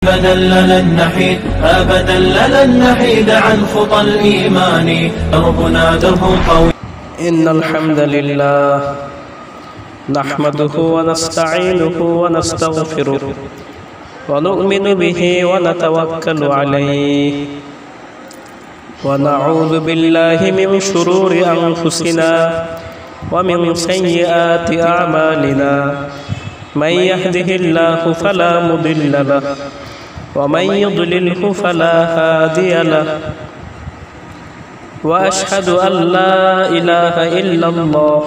أبدا لن نحيد أبدا لن نحيد عن خطى الإيمان دربنا درب قوي. إن الحمد لله نحمده ونستعينه ونستغفره ونؤمن به ونتوكل عليه ونعوذ بالله من شرور أنفسنا ومن سيئات أعمالنا من يهده الله فلا مضل له ومن يضلله فلا هادي له وأشهد أن لا إله إلا الله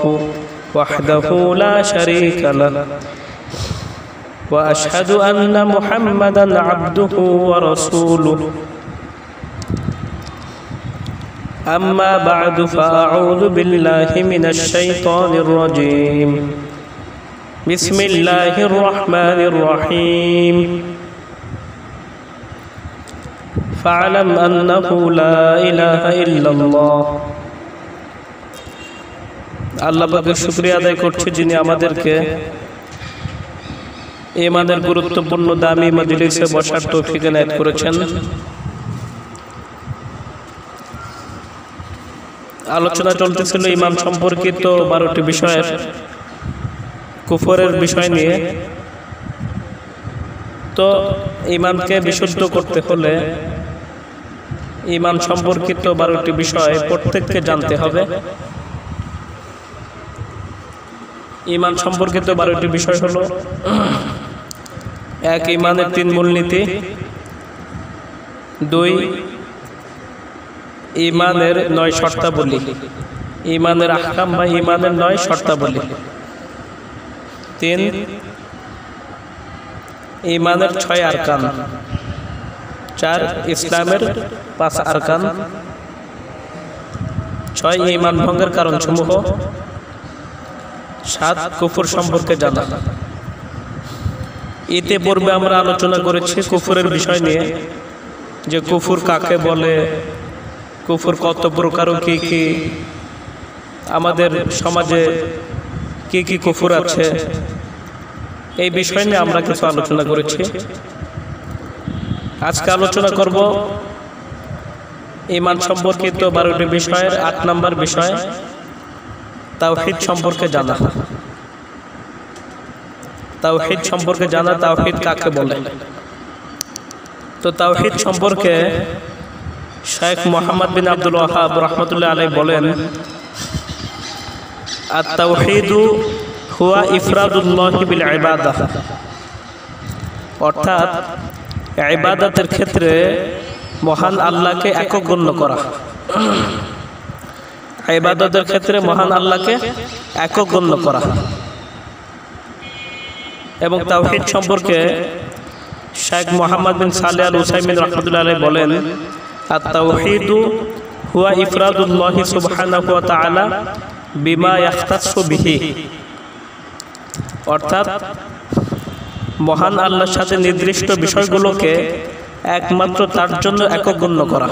وحده لا شريك له وأشهد أن محمدا عبده ورسوله أما بعد فأعوذ بالله من الشيطان الرجيم بسم الله الرحمن الرحيم فاعلم أنه لا إله إلا الله. আল্লাহ পাকের শুকরিয়া আদায় করছি যিনি আমাদেরকে ইমানের গুরুত্বপূর্ণ দামি মজলিসে বসার তৌফিক এনায়েত করেছেন। আলোচনা চলতেছিল ইমান সম্পর্কিত 12টি বিষয়ের কুফরের বিষয় নিয়ে। তো ইমানকে বিশুদ্ধ করতে হলে ইমান সম্পর্কিত 12টি বিষয় প্রত্যেককে জানতে হবে। ইমান সম্পর্কিত 12টি বিষয় হলো: 1. ইমানের 3 মূলনীতি। 2. ইমানের 9 শর্তাবলী, ইমানের আহকাম বা ইমানের 9 শর্তাবলী। 3. ইমানের 6 আরকান। 4. ইসলামের 5 আরকান। 6. ইমান ভঙ্গের কারণসমূহ। 7. কুফর সম্পর্কে জানা। এতে পূর্বে আমরা আলোচনা করেছি কুফরের বিষয় নিয়ে, যে কুফর কাকে বলে, কুফর কত প্রকার ও কি কি, আমাদের সমাজে কি কি কুফর আছে, এই বিষয় নিয়ে আমরা কিছু আলোচনা করেছি। আজকে আলোচনা করব ঈমান সম্পর্কিত 12টি বিষয়ের 8 নম্বর বিষয়, তাওহীদ সম্পর্কে জানা। তাওহীদ সম্পর্কে জানা, তাওহীদ কাকে বলে। তো তাওহীদ সম্পর্কে শেখ মুহাম্মদ বিন আব্দুল ওয়াহাব রাহমাতুল্লাহ আলাইহি বলেন, আত-তাওহীদু হুয়া ইফরাদুল্লাহি বিল ইবাদাহ, অর্থাৎ ইবাদতের ক্ষেত্রে মহান আল্লাহকে একক গণ্য করা। ইবাদতের ক্ষেত্রে মহান আল্লাহকে একক গণ্য করা। এবং তাওহীদ সম্পর্কে শেখ মুহাম্মদ বিন সালেহ আল উসাইমিন রাহমাতুল্লাহ আলাইহি বলেন, আত-তাওহীদু হুয়া ইফরাদুল্লাহি সুবহানাহু ওয়া তাআলা বিমা ইয়াখতাসসু বিহি, অর্থাৎ মহান আল্লাহর সাথে নির্দিষ্ট বিষয়গুলোকে একমাত্র তার জন্য একক গণ্য করা।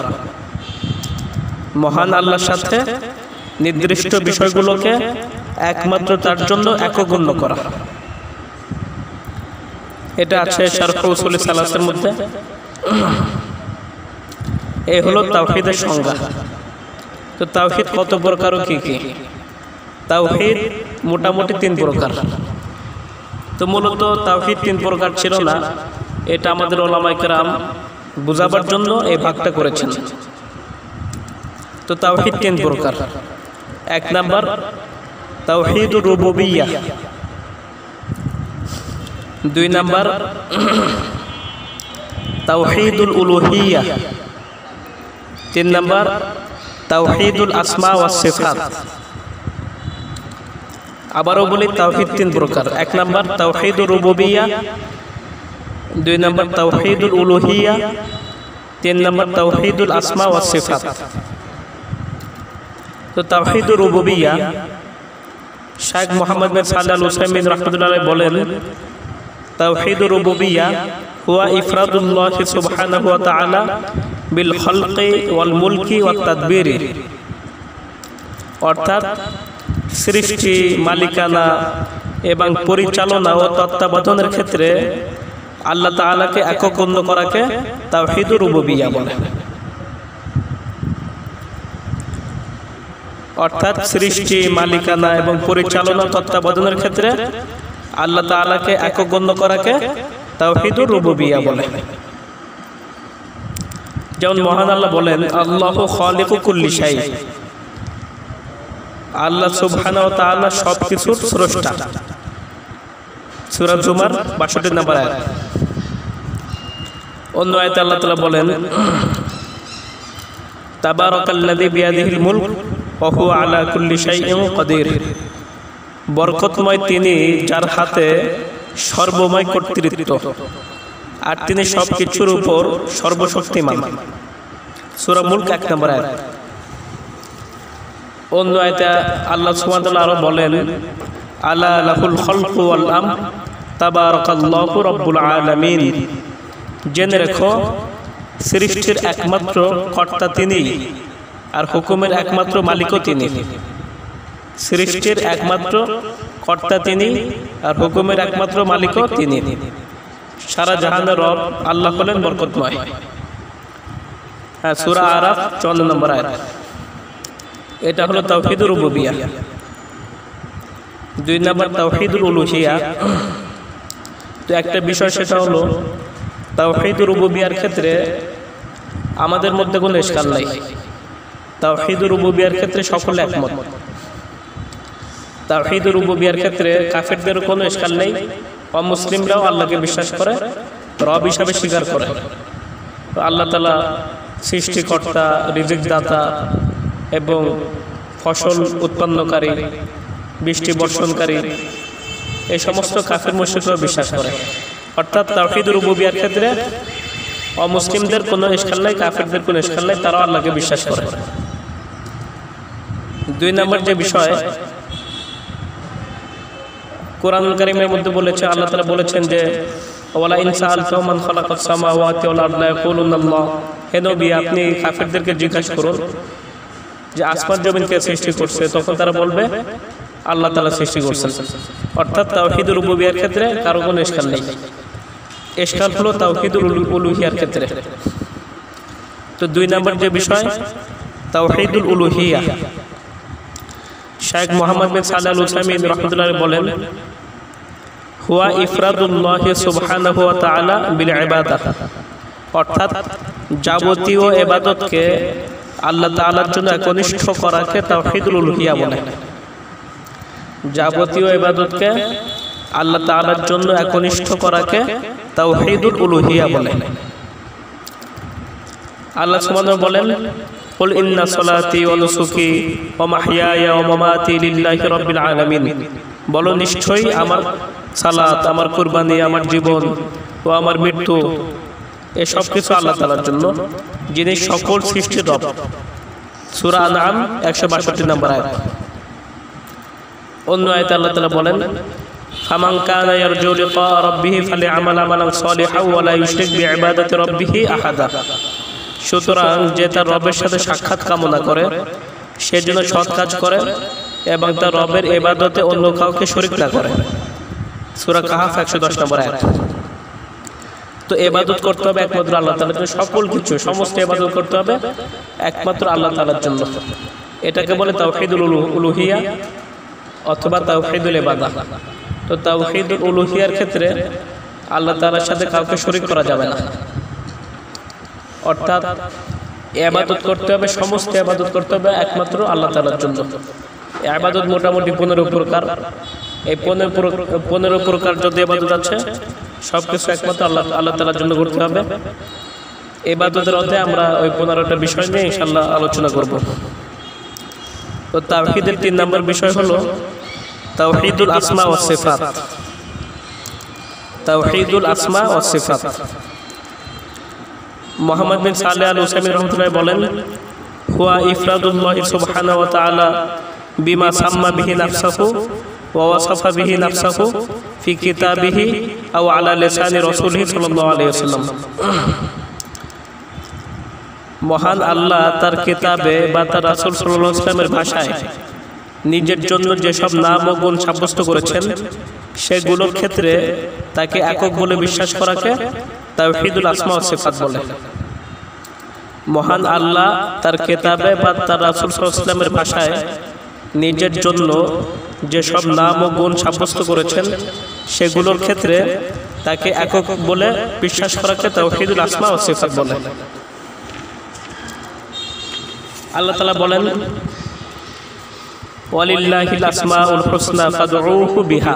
মহান আল্লাহর সাথে নির্দিষ্ট বিষয়গুলোকে একমাত্র তার জন্য একক গণ্য করা। এটা আছে শারহ উসুল সালাসের মধ্যে। এই হলো তাওহীদের সংজ্ঞা। তো তাওহীদ কত প্রকার ও কি কি? তাওহীদ মোটামুটি 3 প্রকার। তো মূলত তাওহীদ 3 প্রকার ছিল না, এটা আমাদের উলামায়ে কেরাম বুঝাবার জন্য এই ভাগটা করেছেন। তো তাওহীদ 3 প্রকার। 1 নাম্বার তাওহীদুর রুবুবিয়্যাহ। 2 নাম্বার তাওহীদুল উলুহিয়্যাহ। 3 নাম্বার তাওহীদুল আসমা ওয়াস সিফাত। আবারও বলি, তাওহীদ 3 প্রকার। 1 নাম্বার তাওহীদুর রুবুবিয়্যাহ, 2 নাম্বার তাওহীদুল উলুহিয়্যাহ, 3 নাম্বার তাওহীদুল আসমা ওয়াস সিফাত। তো তাওহীদুর রুবুবিয়্যাহ শেখ মুহাম্মদ বিন সালেহ আল উসাইমিন রাহমাতুল্লাহ আলাইহি বলেন, তাওহীদুর রুবুবিয়্যাহ হুয়া ইফরাদুল্লাহি সুবহানাহু ওয়া তাআলা বিল খালকি ওয়াল মুলকি ওয়াত তাদবীরি, অর্থাৎ সৃষ্টি, মালিকানা এবং পরিচালনা ও তত্ত্বাবধানের ক্ষেত্রে আল্লাহ তাআলাকে একক গণ্য করাকে তাওহীদুর রুবুবিয়্যা বলে। অর্থাৎ সৃষ্টি, মালিকানা এবং পরিচালনা তত্ত্বাবধানের ক্ষেত্রে আল্লাহ তাআলাকে একক গণ্য করাকে তাওহীদুর রুবুবিয়্যা বলে। যেমন মহান আল্লাহ বলেন, আল্লাহু খালিকু কুল্লি শাই, আল্লাহ সুবহানাহু ওয়া তাআলা সবকিছুর স্রষ্টা। সূরা জুমার ৬২ নম্বর আয়াত। অন্য আয়াতে আল্লাহ তাআলা বলেন, তাবারাকাল্লাযী বিয়াদিহিল মুলক ওয়া হুয়া আলা কুল্লি শাইইন কাদির, বরকতময় তিনি যার হাতে সর্বময় কর্তৃত্ব আর তিনি সবকিছুর উপর সর্বশক্তিমান। সূরা মুলক ১ নম্বর আয়াত। অন্য আয়াতে আল্লাহ সুবহানাহু ওয়া তাআলা আরো বলেন, আলা লাহুল খালকু ওয়াল আমর তাবারাকাল্লাহু রাব্বুল আলামিন, জেনে রেখো সৃষ্টির একমাত্র কর্তা তিনি আর হুকুমের একমাত্র মালিকও তিনি। সৃষ্টির একমাত্র কর্তা তিনি আর হুকুমের একমাত্র মালিকও তিনি। সারা জাহানের রব আল্লাহ হলেন বরকতময়। হ্যাঁ, সূরা আরাফ ৫৪ নম্বর আয়াত। এটা হলো তাওহীদুর রুবুবিয়্যা। ২ নম্বর তাওহীদুল উলুহিয়্যা। তো একটা বিষয় সেটা হলো তাওহীদুর রুবুবিয়্যার ক্ষেত্রে আমাদের মধ্যে কোনো ইশকাল নাই। তাওহীদুর রুবুবিয়্যার ক্ষেত্রে সকলে একমত। তাওহীদুর রুবুবিয়্যার ক্ষেত্রে কাফেরদের কোনো ইশকাল নেই। অমুসলিমরাও আল্লাহকে বিশ্বাস করে, রব হিসাবে স্বীকার করে। তো আল্লাহ তাআলা সৃষ্টিকর্তা, রিজিক দাতা এবং ফসল উৎপন্নকারী, বৃষ্টি বর্ষণকারী, এই সমস্ত কাফের মুশরিকরা বিশ্বাস করে। অর্থাৎ তাওহীদুর রুবুবিয়্যার ক্ষেত্রে অমুসলিমদের কোনো ইশকাল নাই, কাফেরদের কোনো ইশকাল নাই, তারাও আল্লাহকে বিশ্বাস করে। ২ নম্বর যে বিষয়, কোরআন কারীমের মধ্যে বলেছে, আল্লাহ তাআলা বলেছেন যে ওয়ালা ইন সাআলতাহুম মান খালাকাস সামাওয়াতি ওয়াল আরদা ইয়াকুলুনাল্লাহ, হে নবী আপনি কাফেরদেরকে জিজ্ঞাসা করুন যে আসমান জমিন কে সৃষ্টি করছে, তখন তারা বলবে আল্লাহ তাআলা সৃষ্টি করছেন। অর্থাৎ তাওহীদুর রুবুবিয়্যার ক্ষেত্রে কারো কোনো ইশকাল নেই। ইশকাল হলো তাওহীদুল উলুহিয়্যার ক্ষেত্রে। তো ২ নম্বর যে বিষয় তাওহীদুল উলুহিয়্যা, শাইখ মুহাম্মদ বিন সালেহ আল উসাইমিন রাহমাতুল্লাহ বলেন, হুয়া ইফরাদুল্লাহি সুবহানাহু ওয়া তাআলা বিল ইবাদাহ, অর্থাৎ যাবতীয় ইবাদতকে আল্লাহ তাআলার জন্য একনিষ্ঠ করাকে তাওহীদুল উলুহিয়্যা বলে। যাবতীয় ইবাদতকে আল্লাহ তাআলার জন্য একনিষ্ঠ করাকে তাওহীদুল উলুহিয়্যা বলে। আল্লাহ সুবহানাহু বলেন, কুল ইন্না সলাতি ওয়া নুসুকি ওয়া মাহইয়ায়া ওয়া মামাতি লিল্লাহি রাব্বিল আলামিন, বলো নিশ্চয়ই আমার সালাত, আমার কুরবানি, আমার জীবন ও আমার মৃত্যু এই সব কিছু আল্লাহ তাআলার জন্য, যিনি সকল সৃষ্টির রব। সূরা আনআম ১৬২ নম্বর আয়াত। অন্য আয়াতে আল্লাহ তাআলা বলেন, ফামান কানা ইয়ারজু লিকা রাব্বিহি ফালিয়ামাল আমালান সালিহান ওয়া লা ইউশরিক বিইবাদাতি রাব্বিহি আহাদা, সুতরাং যে তার রবের সাথে সাক্ষাৎ কামনা করে সে যেন সৎ কাজ করে এবং তার রবের ইবাদতে অন্য কাউকে শরীক না করে। সূরা কাহফ ১১০ নম্বর আয়াত। তো ইবাদত করতে হবে একমাত্র আল্লাহ তাআলার জন্য, সকল কিছু সমস্ত ইবাদত করতে হবে একমাত্র আল্লাহ তাআলার জন্য। এটাকে বলে তাওহীদুল উলুহিয়্যা অথবা তাওহীদুল ইবাদাহ। তো তাওহীদুল উলুহিয়্যার ক্ষেত্রে আল্লাহ তাআলার সাথে কাউকে শরীক করা যাবে না। অর্থাৎ ইবাদত করতে হবে, সমস্ত ইবাদত করতে হবে একমাত্র আল্লাহ তাআলার জন্য। ইবাদত মোটামুটি ১৫ প্রকার। এই ১৫ প্রকার যত ইবাদত আছে সব কিছু একমাত্র আল্লাহ তাআলার জন্য করতে হবে। ইবাদতের অধ্যায়ে আমরা ওই ১৫টা বিষয় নিয়ে ইনশাআল্লাহ আলোচনা করব। তো তাওহীদের ৩ নম্বর বিষয় হলো তাওহীদুল আসমা ওয়াস সিফাত। তাওহীদুল আসমা ওয়াস সিফাত। মুহাম্মদ বিন সালেহ আল উসাইমিন রাহমাতুল্লাহ বলেন, হুয়া ইফরাদুল্লাহি সুবহানাহু ওয়া তাআলা বিমা সাম্মা বিহি নাফসাহু ওয়া ওয়াসাফা বিহি নাফসাহু ফি কিতাবিহি আও আলা লিসানি রাসূলিহি সাল্লাল্লাহু আলাইহি ওয়াসাল্লাম। মহান আল্লাহ তার কিতাবে বা তার রাসূল সাল্লাল্লাহু আলাইহি ওয়াসাল্লামের ভাষায় নিজের জন্য যেসব নাম ও গুণ সাব্যস্ত করেছেন সেগুলোর ক্ষেত্রে তাকে একক বলে বিশ্বাস করাকে তাওহীদুল আসমা ওয়াস সিফাত বলে। মহান আল্লাহ তার কিতাবে বা তার রাসূল সাল্লাল্লাহু আলাইহি ওয়াসাল্লামের ভাষায় নিজের জন্য যেসব নাম ও গুণ সাব্যস্ত করেছেন সেগুলোর ক্ষেত্রে তাকে একক বলে বিশ্বাস করাকে তাওহীদুল আসমা ওয়াস সিফাত বলে। আল্লাহ তাআলা বলেন, ওয়ালিল্লাহিল আসমাউল হুসনা ফাদউহু বিহা।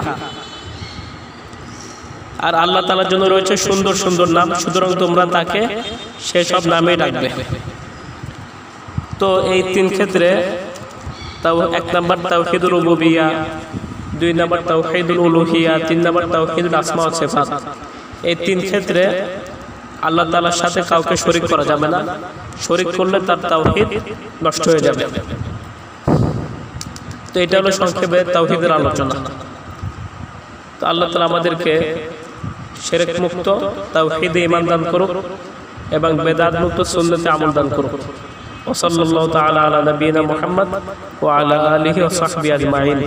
আর আল্লাহ তাআলার জন্য রয়েছে সুন্দর সুন্দর নাম, সুতরাং তোমরা তাকে সেসব নামেই ডাকবে। তো এই তিন ক্ষেত্রে তাও এক নাম্বার তাওহীদুল রুবুবিয়্যাহ, দুই নাম্বার তাওহীদুল উলুহিয়্যাহ, তিন নাম্বার তাওহীদুল আসমা ওয়াস সিফাত। এই তিন ক্ষেত্রে আল্লাহ তাআলার সাথে কাউকে শরীক করা যাবে না। শরীক করলে তার তাওহীদ নষ্ট হয়ে যাবে। তো এটা হলো সংক্ষেপে তাওহীদের আলোচনা। তো আল্লাহ তাআলা আমাদেরকে শিরক মুক্ত তাওহীদে ঈমান দান করুক এবং বেদাত মুক্ত সুন্নতে আমল দান করুক। ওয়া সাল্লাল্লাহু তাআলা আলা নবিয়িনা মুহাম্মদ ওয়া আলা আলিহি ওয়া সাহবিহি আজমাইন।